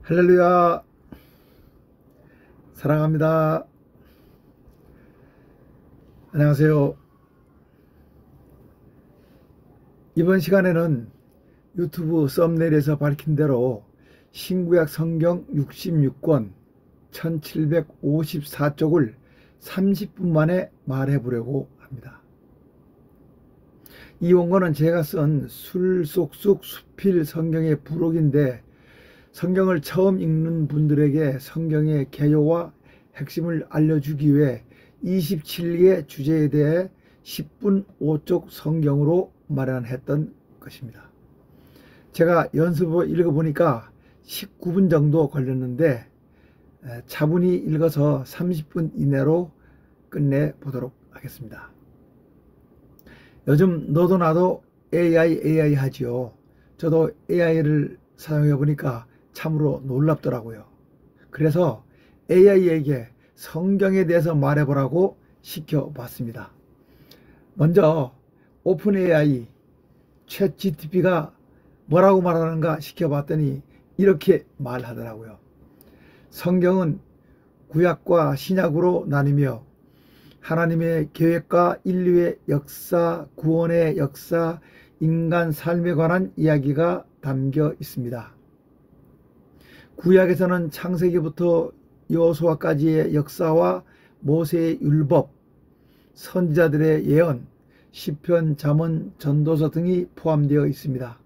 할렐루야. 사랑합니다. 안녕하세요. 이번 시간에는 유튜브 썸네일에서 밝힌 대로 신구약 성경 66권 1754쪽을 30분 만에 말해보려고 합니다. 이 원고는 제가 쓴 술속속 수필 성경의 부록인데, 성경을 처음 읽는 분들에게 성경의 개요와 핵심을 알려주기 위해 27개의 주제에 대해 10분 5쪽 성경으로 마련했던 것입니다. 제가 연습을 읽어보니까 19분 정도 걸렸는데 차분히 읽어서 30분 이내로 끝내보도록 하겠습니다. 요즘 너도 나도 AI 하지요. 저도 AI를 사용해보니까 참으로 놀랍더라고요. 그래서 AI에게 성경에 대해서 말해보라고 시켜봤습니다. 먼저 오픈AI 챗GPT가 뭐라고 말하는가 시켜봤더니 이렇게 말하더라고요. 성경은 구약과 신약으로 나뉘며 하나님의 계획과 인류의 역사, 구원의 역사, 인간 삶에 관한 이야기가 담겨 있습니다. 구약에서는 창세기부터 여호수아까지의 역사와 모세의 율법, 선지자들의 예언, 시편, 잠언, 전도서 등이 포함되어 있습니다.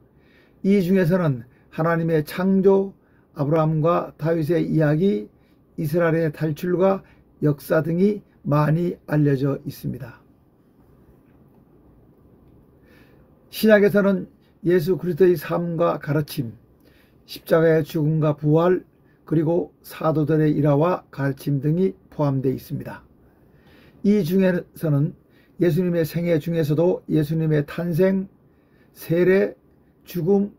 이 중에서는 하나님의 창조, 아브라함과 다윗의 이야기, 이스라엘의 탈출과 역사 등이 많이 알려져 있습니다. 신약에서는 예수 그리스도의 삶과 가르침, 십자가의 죽음과 부활, 그리고 사도들의 일화와 가르침 등이 포함되어 있습니다. 이 중에서는 예수님의 생애 중에서도 예수님의 탄생, 세례, 죽음,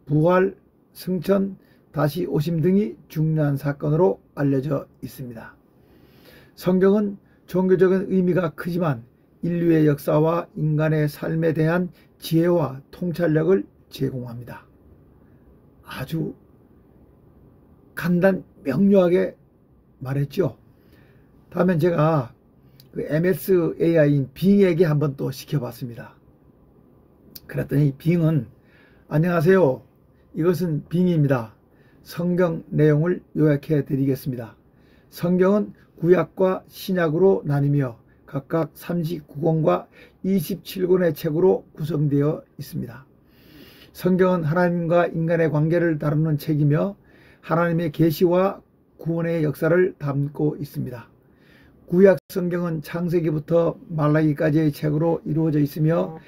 부활, 승천, 다시 오심 등이 중요한 사건으로 알려져 있습니다. 성경은 종교적인 의미가 크지만 인류의 역사와 인간의 삶에 대한 지혜와 통찰력을 제공합니다. 아주 간단 명료하게 말했죠. 다음엔 제가 그 MS AI인 빙에게 한번 또 시켜봤습니다. 그랬더니 빙은 안녕하세요. 이것은 빙입니다. 성경 내용을 요약해 드리겠습니다. 성경은 구약과 신약으로 나뉘며 각각 39권과 27권의 책으로 구성되어 있습니다. 성경은 하나님과 인간의 관계를 다루는 책이며 하나님의 계시와 구원의 역사를 담고 있습니다. 구약 성경은 창세기부터 말라기까지의 책으로 이루어져 있으며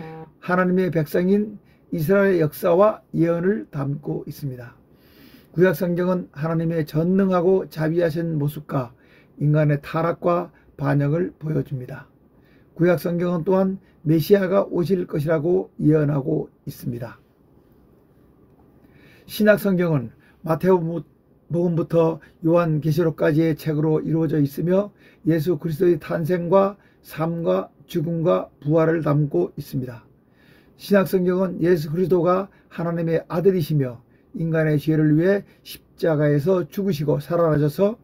하나님의 백성인 이스라엘의 역사와 예언을 담고 있습니다. 구약 성경은 하나님의 전능하고 자비하신 모습과 인간의 타락과 반역을 보여줍니다. 구약 성경은 또한 메시아가 오실 것이라고 예언하고 있습니다. 신약 성경은 마태복음부터 요한계시록까지의 책으로 이루어져 있으며 예수 그리스도의 탄생과 삶과 죽음과 부활을 담고 있습니다. 신약 성경은 예수 그리스도가 하나님의 아들이시며 인간의 죄를 위해 십자가에서 죽으시고 살아나셔서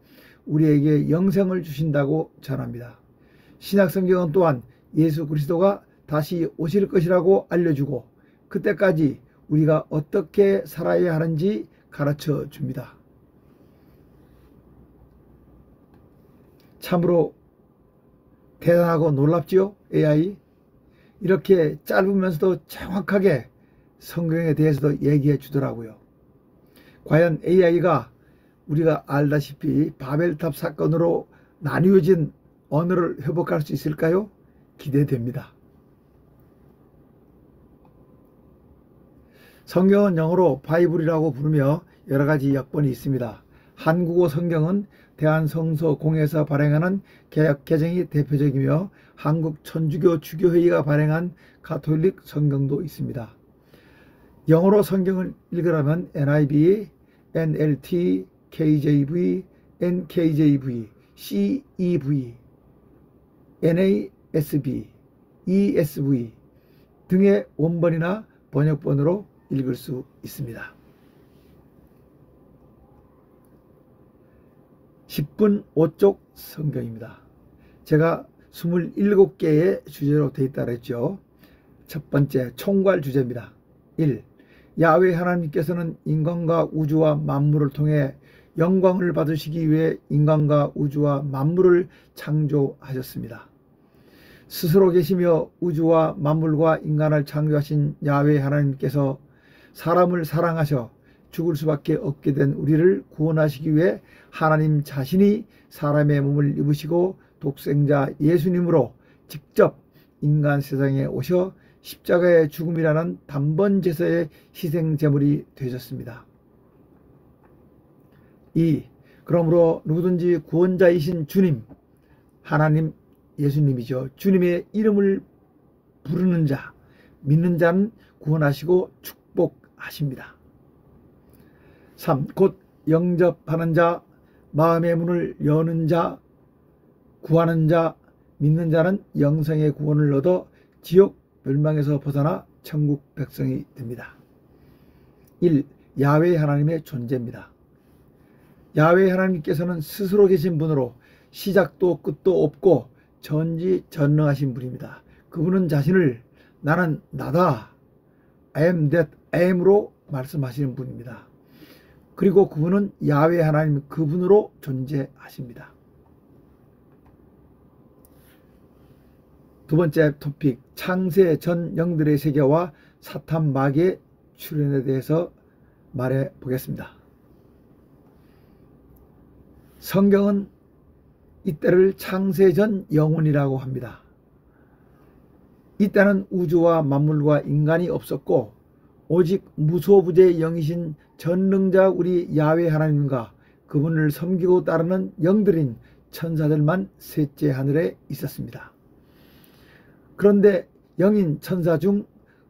우리에게 영생을 주신다고 전합니다. 신약 성경은 또한 예수 그리스도가 다시 오실 것이라고 알려주고 그때까지 우리가 어떻게 살아야 하는지 가르쳐 줍니다. 참으로 대단하고 놀랍지요? AI. 이렇게 짧으면서도 정확하게 성경에 대해서도 얘기해 주더라고요. 과연 AI가 우리가 알다시피 바벨탑 사건으로 나뉘어진 언어를 회복할 수 있을까요? 기대됩니다. 성경은 영어로 바이블이라고 부르며 여러 가지 역본이 있습니다. 한국어 성경은 대한성서공회에서 발행하는 개역 개정이 대표적이며 한국 천주교 주교회의가 발행한 가톨릭 성경도 있습니다. 영어로 성경을 읽으려면 NIV, NLT, KJV, NKJV, CEV, NASB, ESV 등의 원본이나 번역본으로 읽을 수 있습니다. 10분 5쪽 성경입니다. 제가 27개의 주제로 되어 있다고 했죠. 첫 번째, 총괄 주제입니다. 1. 야훼 하나님께서는 인간과 우주와 만물을 통해 영광을 받으시기 위해 인간과 우주와 만물을 창조하셨습니다. 스스로 계시며 우주와 만물과 인간을 창조하신 야훼 하나님께서 사람을 사랑하셔 죽을 수밖에 없게 된 우리를 구원하시기 위해 하나님 자신이 사람의 몸을 입으시고 독생자 예수님으로 직접 인간 세상에 오셔 십자가의 죽음이라는 단번 제사의 희생 제물이 되셨습니다. 2. 그러므로 누구든지 구원자이신 주님, 하나님 예수님이죠. 주님의 이름을 부르는 자, 믿는 자는 구원하시고 축복하십니다. 3. 곧 영접하는 자, 마음의 문을 여는 자, 구하는 자, 믿는 자는 영생의 구원을 얻어 지옥 멸망에서 벗어나 천국 백성이 됩니다. 1. 야훼 하나님의 존재입니다. 야훼 하나님께서는 스스로 계신 분으로 시작도 끝도 없고 전지전능하신 분입니다. 그분은 자신을 나는 나다, I am that I am으로 말씀하시는 분입니다. 그리고 그분은 야훼 하나님 그분으로 존재하십니다. 두 번째 토픽, 창세 전 영들의 세계와 사탄 마귀의 출현에 대해서 말해 보겠습니다. 성경은 이때를 창세 전 영원이라고 합니다. 이때는 우주와 만물과 인간이 없었고 오직 무소부재 영이신 전능자 우리 야훼 하나님과 그분을 섬기고 따르는 영들인 천사들만 셋째 하늘에 있었습니다. 그런데 영인 천사 중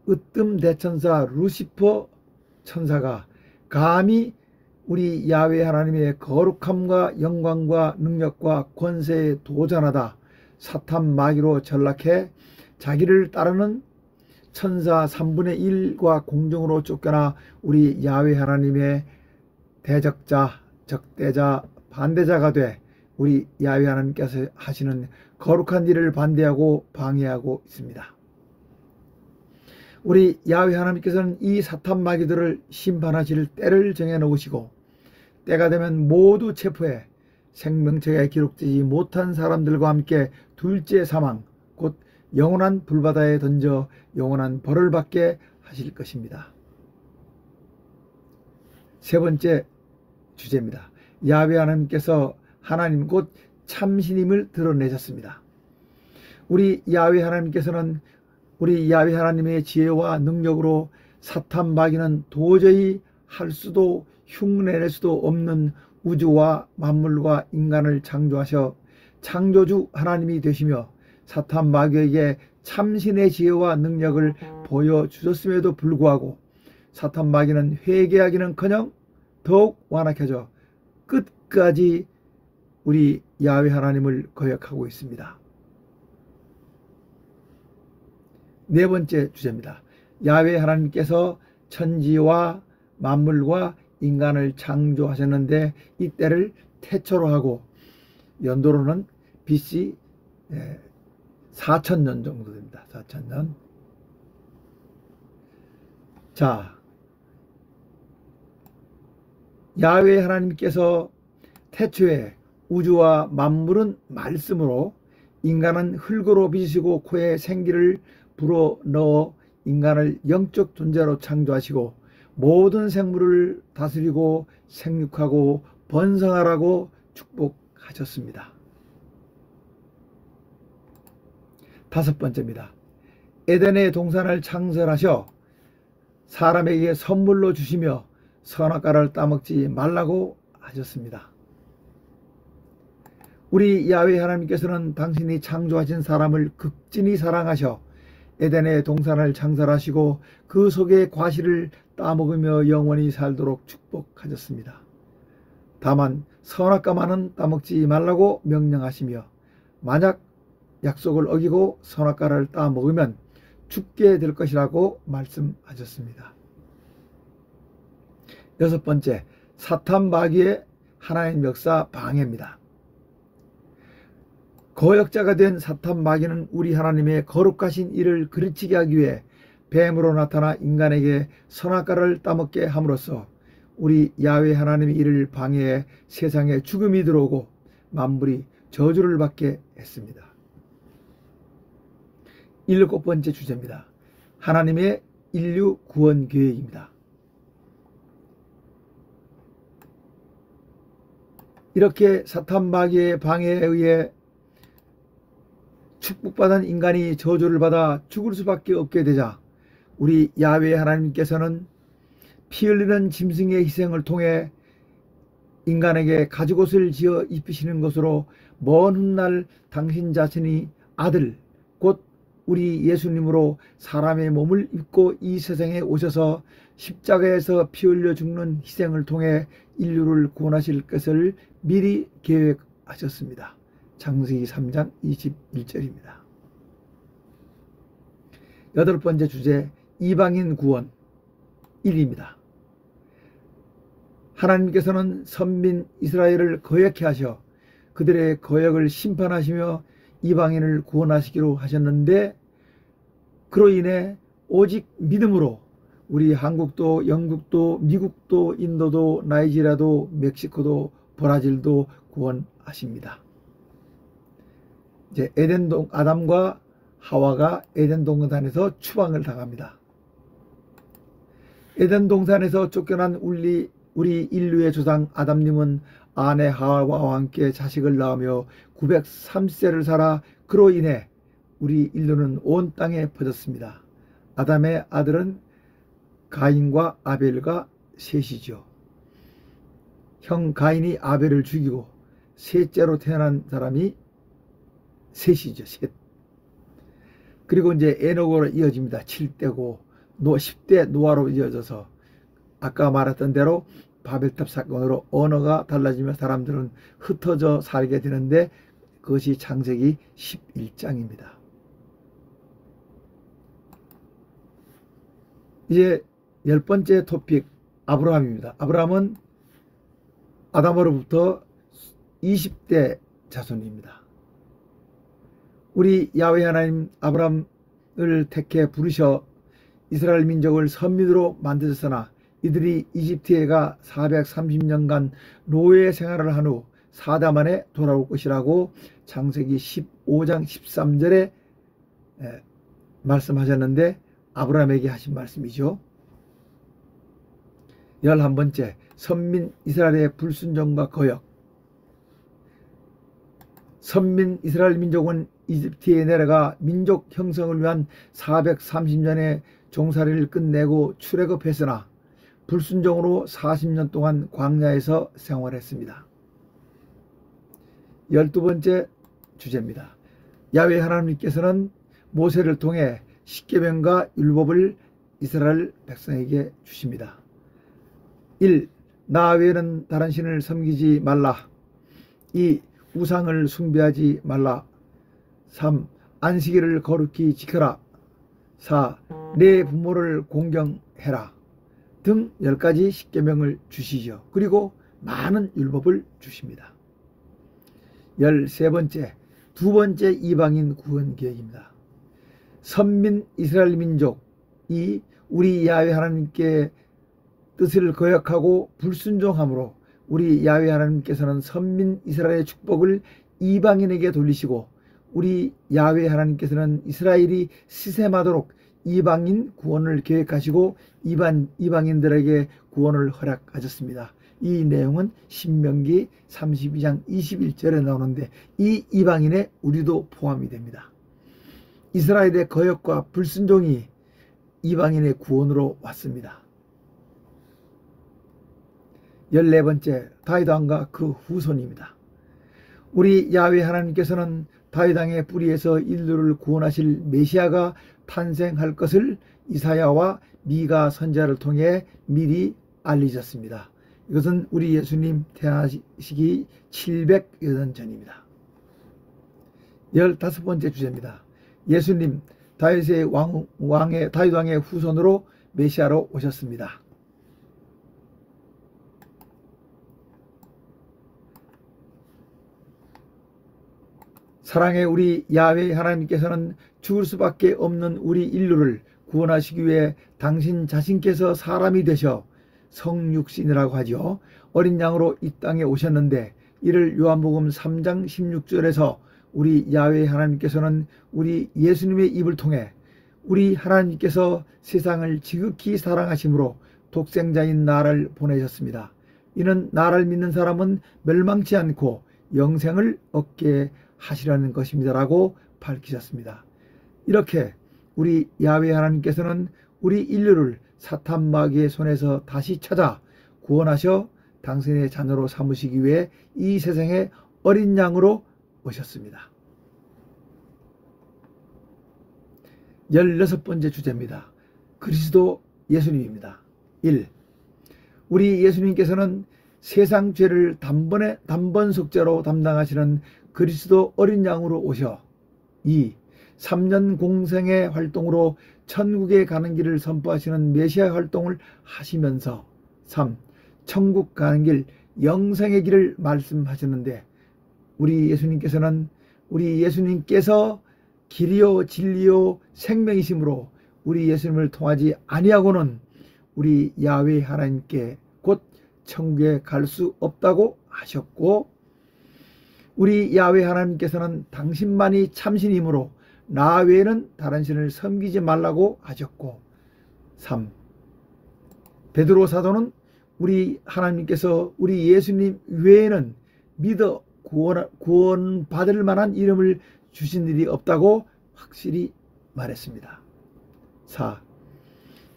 으뜸 대천사 루시퍼 천사가 감히 우리 야훼 하나님의 거룩함과 영광과 능력과 권세에 도전하다 사탄 마귀로 전락해 자기를 따르는 천사 3분의 1과 공중으로 쫓겨나 우리 야훼 하나님의 대적자, 적대자, 반대자가 돼 우리 야훼 하나님께서 하시는 거룩한 일을 반대하고 방해하고 있습니다. 우리 야훼 하나님께서는 이 사탄 마귀들을 심판하실 때를 정해 놓으시고 때가 되면 모두 체포해 생명책에 기록되지 못한 사람들과 함께 둘째 사망, 곧 영원한 불바다에 던져 영원한 벌을 받게 하실 것입니다. 세 번째 주제입니다. 야훼 하나님께서 하나님 곧 참신임을 드러내셨습니다. 우리 야훼 하나님께서는 우리 야훼 하나님의 지혜와 능력으로 사탄 마귀는 도저히 할 수도 흉내낼 수도 없는 우주와 만물과 인간을 창조하셔 창조주 하나님이 되시며 사탄 마귀에게 참신의 지혜와 능력을 보여주셨음에도 불구하고 사탄 마귀는 회개하기는커녕 더욱 완악해져 끝까지 우리 야훼 하나님을 거역하고 있습니다. 네 번째 주제입니다. 야훼 하나님께서 천지와 만물과 인간을 창조하셨는데 이때를 태초로 하고 연도로는 BC 4000년 정도 됩니다. 4000년. 자, 야훼 하나님께서 태초에 우주와 만물은 말씀으로 인간은 흙으로 빚으시고 코에 생기를 불어넣어 인간을 영적 존재로 창조하시고 모든 생물을 다스리고 생육하고 번성하라고 축복하셨습니다. 다섯 번째입니다. 에덴의 동산을 창설하셔 사람에게 선물로 주시며 선악과를 따먹지 말라고 하셨습니다. 우리 야훼 하나님께서는 당신이 창조하신 사람을 극진히 사랑하셔 에덴의 동산을 창설하시고 그 속의 과실을 따먹으며 영원히 살도록 축복하셨습니다. 다만 선악과만은 따먹지 말라고 명령하시며 만약 약속을 어기고 선악과를 따먹으면 죽게 될 것이라고 말씀하셨습니다. 여섯 번째, 사탄 마귀의 하나님 역사 방해입니다. 거역자가 된 사탄 마귀는 우리 하나님의 거룩하신 일을 그르치게 하기 위해 뱀으로 나타나 인간에게 선악과를 따먹게 함으로써 우리 야훼 하나님의 일을 방해해 세상에 죽음이 들어오고 만물이 저주를 받게 했습니다. 7번째 주제입니다. 하나님의 인류 구원 계획입니다. 이렇게 사탄 마귀의 방해에 의해 축복받은 인간이 저주를 받아 죽을 수밖에 없게 되자 우리 야훼 하나님께서는 피 흘리는 짐승의 희생을 통해 인간에게 가죽옷을 지어 입히시는 것으로 먼 훗날 당신 자신이 아들 곧 우리 예수님으로 사람의 몸을 입고 이 세상에 오셔서 십자가에서 피 흘려 죽는 희생을 통해 인류를 구원하실 것을 미리 계획하셨습니다. 창세기 3장 21절입니다. 8번째 주제 이방인 구원 1입니다. 하나님께서는 선민 이스라엘을 거역케 하셔 그들의 거역을 심판하시며 이방인을 구원하시기로 하셨는데 그로 인해 오직 믿음으로 우리 한국도 영국도 미국도 인도도 나이지리아도 멕시코도 브라질도 구원하십니다. 이제 아담과 하와가 에덴 동산에서 추방을 당합니다. 에덴 동산에서 쫓겨난 우리 인류의 조상 아담님은 아내 하와와 함께 자식을 낳으며 930세를 살아 그로 인해 우리 인류는 온 땅에 퍼졌습니다. 아담의 아들은 가인과 아벨과 셋이죠. 형 가인이 아벨을 죽이고 셋째로 태어난 사람이 셋이죠. 셋. 그리고 이제 에녹으로 이어집니다. 7대고 10대 노아로 이어져서 아까 말했던 대로 바벨탑 사건으로 언어가 달라지며 사람들은 흩어져 살게 되는데 그것이 창세기 11장입니다. 이제 10번째 토픽 아브라함입니다. 아브라함은 아담으로부터 20대 자손입니다. 우리 야훼 하나님 아브라함을 택해 부르셔 이스라엘 민족을 선민으로 만드셨으나 이들이 이집트에 가 430년간 노예 생활을 한 후 4대 만에 돌아올 것이라고 창세기 15장 13절에 말씀하셨는데 아브라함에게 하신 말씀이죠. 11번째 선민 이스라엘의 불순종과 거역. 선민 이스라엘 민족은 이집트에 내려가 민족 형성을 위한 430년의 종살이를 끝내고 출애굽했으나 불순종으로 40년 동안 광야에서 생활했습니다. 12번째 주제입니다. 야훼 하나님께서는 모세를 통해 십계명과 율법을 이스라엘 백성에게 주십니다. 1. 나 외에는 다른 신을 섬기지 말라. 2. 우상을 숭배하지 말라. 3. 안식일을 거룩히 지켜라. 4. 내 부모를 공경해라. 등 10가지 십계명을 주시죠. 그리고 많은 율법을 주십니다. 13번째, 두 번째 이방인 구원 계획입니다. 선민 이스라엘 민족이 우리 야훼 하나님께 뜻을 거역하고 불순종함으로 우리 야훼 하나님께서는 선민 이스라엘의 축복을 이방인에게 돌리시고 우리 야훼 하나님께서는 이스라엘이 시샘하도록 이방인 구원을 계획하시고 이방인들에게 구원을 허락하셨습니다. 이 내용은 신명기 32장 21절에 나오는데 이 이방인에 우리도 포함이 됩니다. 이스라엘의 거역과 불순종이 이방인의 구원으로 왔습니다. 14번째 다윗 왕과 그 후손입니다. 우리 야훼 하나님께서는 다윗 왕의 뿌리에서 인류를 구원하실 메시아가 탄생할 것을 이사야와 미가 선지자를 통해 미리 알리셨습니다. 이것은 우리 예수님 태어나시기 700여 전입니다. 15번째 주제입니다. 예수님 다윗 왕의 후손으로 메시아로 오셨습니다. 사랑의 우리 야훼 하나님께서는 죽을 수밖에 없는 우리 인류를 구원하시기 위해 당신 자신께서 사람이 되셔 성육신이라고 하죠. 어린 양으로 이 땅에 오셨는데 이를 요한복음 3장 16절에서 우리 야훼 하나님께서는 우리 예수님의 입을 통해 우리 하나님께서 세상을 지극히 사랑하심으로 독생자인 나를 보내셨습니다. 이는 나를 믿는 사람은 멸망치 않고 영생을 얻게 하시라는 것입니다 라고 밝히셨습니다. 이렇게 우리 야훼 하나님께서는 우리 인류를 사탄 마귀의 손에서 다시 찾아 구원하셔 당신의 자녀로 삼으시기 위해 이 세상에 어린 양으로 오셨습니다. 16번째 주제입니다. 그리스도 예수님입니다. 1. 우리 예수님께서는 세상 죄를 단번 속죄로 담당하시는 그리스도 어린 양으로 오셔 2. 3년 공생의 활동으로 천국에 가는 길을 선포하시는 메시아 활동을 하시면서 3. 천국 가는 길 영생의 길을 말씀하시는데 우리 예수님께서 길이요 진리요 생명이심으로 우리 예수님을 통하지 아니하고는 우리 야훼 하나님께 곧 천국에 갈 수 없다고 하셨고 우리 야훼 하나님께서는 당신만이 참신이므로 나 외에는 다른 신을 섬기지 말라고 하셨고 3. 베드로 사도는 우리 하나님께서 우리 예수님 외에는 믿어 구원받을 만한 이름을 주신 일이 없다고 확실히 말했습니다. 4.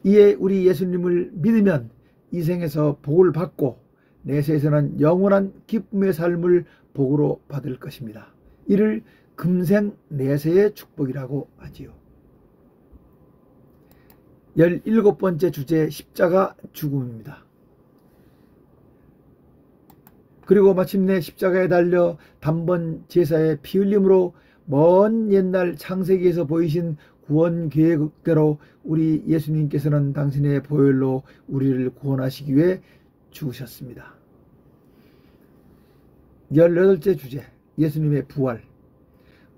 이에 우리 예수님을 믿으면 이 생에서 복을 받고 내세에서는 영원한 기쁨의 삶을 복으로 받을 것입니다. 이를 금생 내세의 축복이라고 하지요. 17번째 주제 십자가 죽음입니다. 그리고 마침내 십자가에 달려 단번 제사의 피 흘림으로 먼 옛날 창세기에서 보이신 구원 계획대로 우리 예수님께서는 당신의 보혈로 우리를 구원하시기 위해 죽으셨습니다. 18째 주제 예수님의 부활.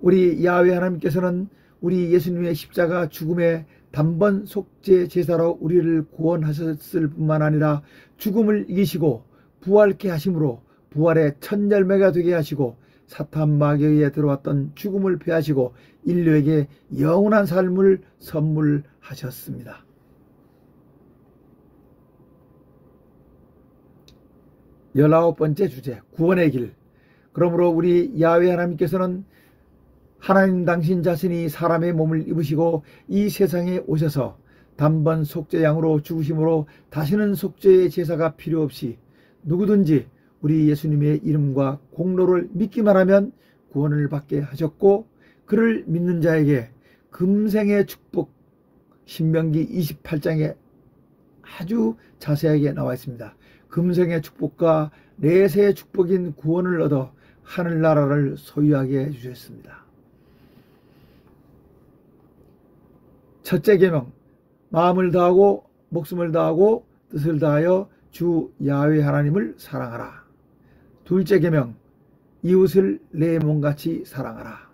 우리 야훼 하나님께서는 우리 예수님의 십자가 죽음의 단번 속죄 제사로 우리를 구원하셨을 뿐만 아니라 죽음을 이기시고 부활케 하심으로 부활의 첫 열매가 되게 하시고 사탄 마귀에 들어왔던 죽음을 패하시고 인류에게 영원한 삶을 선물하셨습니다. 19번째 주제 구원의 길. 그러므로 우리 야훼 하나님께서는 하나님 당신 자신이 사람의 몸을 입으시고 이 세상에 오셔서 단번 속죄양으로 죽으심으로 다시는 속죄의 제사가 필요 없이 누구든지 우리 예수님의 이름과 공로를 믿기만 하면 구원을 받게 하셨고 그를 믿는 자에게 금생의 축복 신명기 28장에 아주 자세하게 나와 있습니다. 금생의 축복과 내세의 축복인 구원을 얻어 하늘나라를 소유하게 해주셨습니다. 첫째 계명 마음을 다하고 목숨을 다하고 뜻을 다하여 주 야훼 하나님을 사랑하라. 둘째 계명 이웃을 내 몸같이 사랑하라.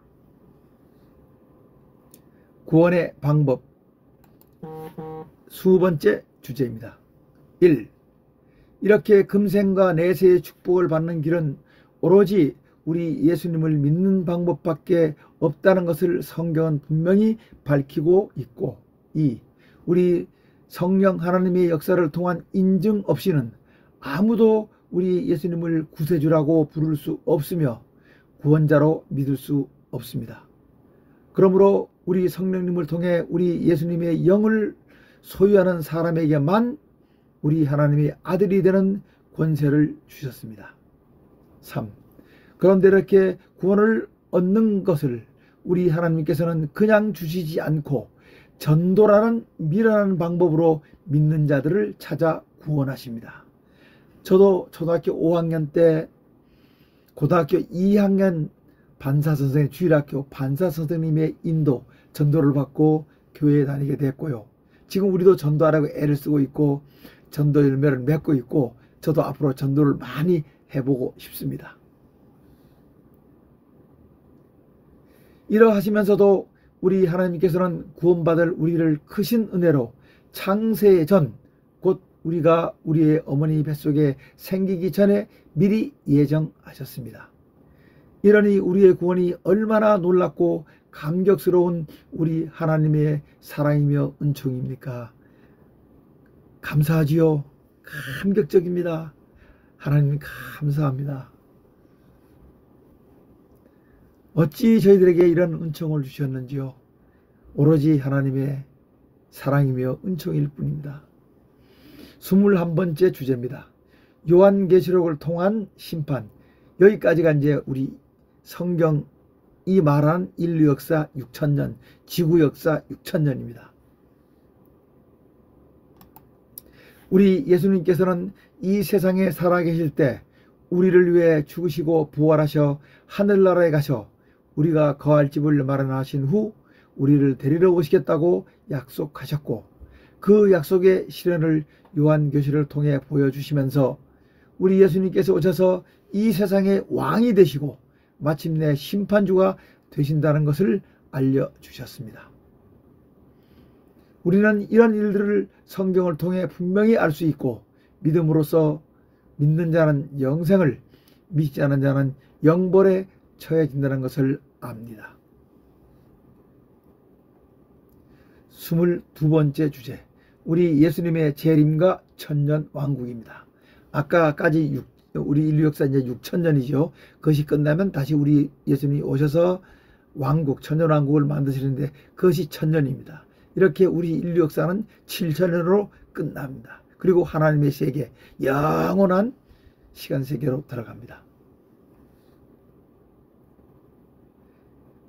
구원의 방법 수번째 주제입니다. 1. 이렇게 금생과 내세의 축복을 받는 길은 오로지 우리 예수님을 믿는 방법밖에 없다는 것을 성경은 분명히 밝히고 있고 2. 우리 성령 하나님의 역사를 통한 인증 없이는 아무도 우리 예수님을 구세주라고 부를 수 없으며 구원자로 믿을 수 없습니다. 그러므로 우리 성령님을 통해 우리 예수님의 영을 소유하는 사람에게만 우리 하나님의 아들이 되는 권세를 주셨습니다. 3. 그런데 이렇게 구원을 얻는 것을 우리 하나님께서는 그냥 주시지 않고 전도라는 미련한 방법으로 믿는 자들을 찾아 구원하십니다. 저도 초등학교 5학년 때 고등학교 2학년 반사선생님 주일학교 반사선생님의 인도 전도를 받고 교회에 다니게 됐고요. 지금 우리도 전도하라고 애를 쓰고 있고 전도 열매를 맺고 있고 저도 앞으로 전도를 많이 해보고 싶습니다. 이러하시면서도 우리 하나님께서는 구원받을 우리를 크신 은혜로 창세 전 곧 우리가 우리의 어머니 뱃속에 생기기 전에 미리 예정하셨습니다. 이러니 우리의 구원이 얼마나 놀랍고 감격스러운 우리 하나님의 사랑이며 은총입니까? 감사하지요. 감격적입니다. 하나님 감사합니다. 어찌 저희들에게 이런 은총을 주셨는지요. 오로지 하나님의 사랑이며 은총일 뿐입니다. 21번째 주제입니다. 요한계시록을 통한 심판. 여기까지가 이제 우리 성경이 말한 인류 역사 6000년, 지구 역사 6000년입니다. 우리 예수님께서는 이 세상에 살아계실 때 우리를 위해 죽으시고 부활하셔 하늘나라에 가셔 우리가 거할 집을 마련하신 후 우리를 데리러 오시겠다고 약속하셨고, 그 약속의 실현을 요한계시를 통해 보여주시면서 우리 예수님께서 오셔서 이 세상의 왕이 되시고 마침내 심판주가 되신다는 것을 알려주셨습니다. 우리는 이런 일들을 성경을 통해 분명히 알 수 있고, 믿음으로써 믿는 자는 영생을, 믿지 않은 자는 영벌에 처해진다는 것을 압니다. 22번째 주제, 우리 예수님의 재림과 천년왕국입니다. 아까까지 우리 인류 역사 이제 6000년이죠. 그것이 끝나면 다시 우리 예수님이 오셔서 왕국, 천년왕국을 만드시는데 그것이 1000년입니다. 이렇게 우리 인류 역사는 7000년으로 끝납니다. 그리고 하나님의 세계, 영원한 시간 세계로 들어갑니다.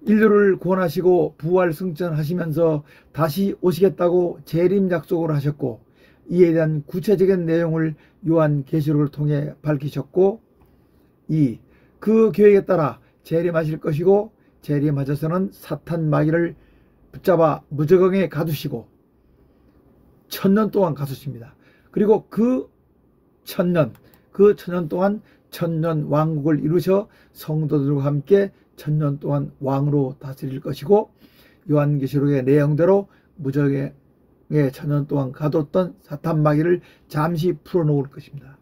인류를 구원하시고 부활 승천하시면서 다시 오시겠다고 재림 약속을 하셨고, 이에 대한 구체적인 내용을 요한계시록을 통해 밝히셨고, 그 계획에 따라 재림하실 것이고, 재림하셔서는 사탄 마귀를 붙잡아 무저강에 가두시고 1000년 동안 가두십니다. 그리고 그 1000년 동안 천년 왕국을 이루셔 성도들과 함께 1000년 동안 왕으로 다스릴 것이고, 요한계시록의 내용대로 무저강에 1000년 동안 가뒀던 사탄 마귀를 잠시 풀어놓을 것입니다.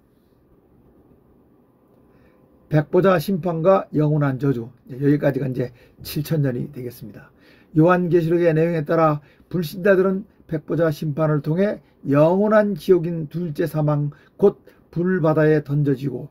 백보자 심판과 영원한 저주, 여기까지가 이제 7000년이 되겠습니다. 요한계시록의 내용에 따라 불신자들은 백보자 심판을 통해 영원한 지옥인 둘째 사망, 곧 불바다에 던져지고,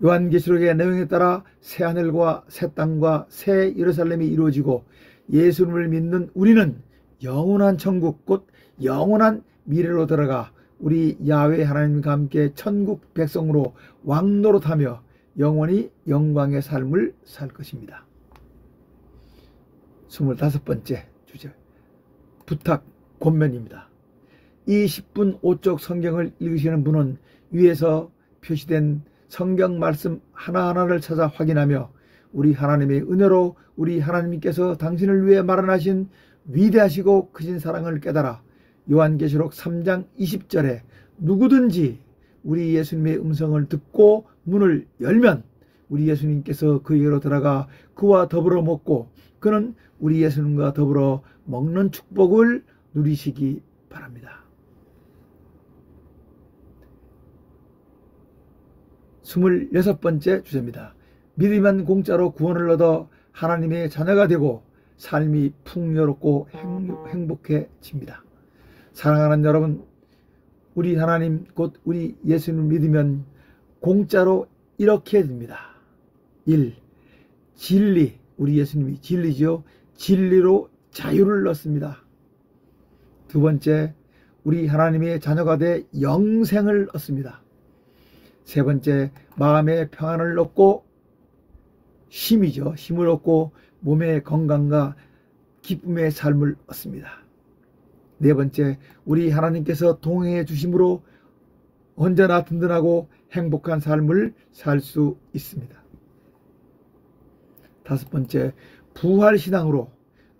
요한계시록의 내용에 따라 새하늘과 새 땅과 새 예루살렘이 이루어지고, 예수님을 믿는 우리는 영원한 천국, 곧 영원한 미래로 들어가 우리 야훼 하나님과 함께 천국 백성으로 왕노릇하며 영원히 영광의 삶을 살 것입니다. 25번째 주제, 부탁 권면입니다. 이 10분 5쪽 성경을 읽으시는 분은 위에서 표시된 성경 말씀 하나하나를 찾아 확인하며 우리 하나님의 은혜로 우리 하나님께서 당신을 위해 마련하신 위대하시고 크신 사랑을 깨달아 요한계시록 3장 20절에 누구든지 우리 예수님의 음성을 듣고 문을 열면 우리 예수님께서 그에게로 들어가 그와 더불어 먹고 그는 우리 예수님과 더불어 먹는 축복을 누리시기 바랍니다. 26번째 주제입니다. 믿으면 공짜로 구원을 얻어 하나님의 자녀가 되고 삶이 풍요롭고 행복해집니다. 사랑하는 여러분, 우리 하나님 곧 우리 예수님을 믿으면 공짜로 이렇게 됩니다. 1. 진리, 우리 예수님이 진리지요. 진리로 자유를 얻습니다. 두 번째, 우리 하나님의 자녀가 돼 영생을 얻습니다. 세 번째, 마음의 평안을 얻고 힘이죠. 힘을 얻고 몸의 건강과 기쁨의 삶을 얻습니다. 네 번째, 우리 하나님께서 동행해 주심으로 언제나 든든하고 행복한 삶을 살 수 있습니다. 다섯 번째, 부활신앙으로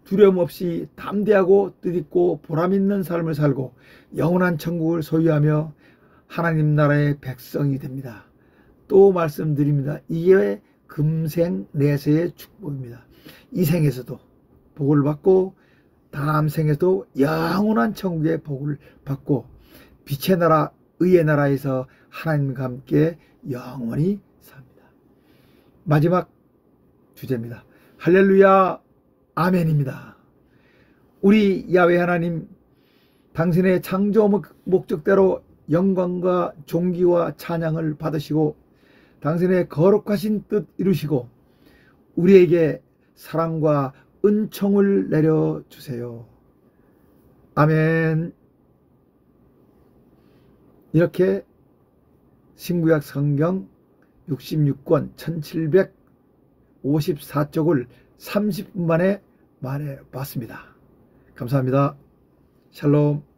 두려움 없이 담대하고 뜻있고 보람있는 삶을 살고 영원한 천국을 소유하며 하나님 나라의 백성이 됩니다. 또 말씀드립니다. 이게 금생 내세의 축복입니다. 이 생에서도 복을 받고 다음 생에도 영원한 천국의 복을 받고 빛의 나라 의의 나라에서 하나님과 함께 영원히 삽니다. 마지막 주제입니다. 할렐루야 아멘입니다. 우리 야훼 하나님, 당신의 창조 목적대로 영광과 존귀와 찬양을 받으시고 당신의 거룩하신 뜻 이루시고 우리에게 사랑과 은총을 내려주세요. 아멘. 이렇게 신구약 성경 66권 1754쪽을 30분 만에 말해봤습니다. 감사합니다. 샬롬.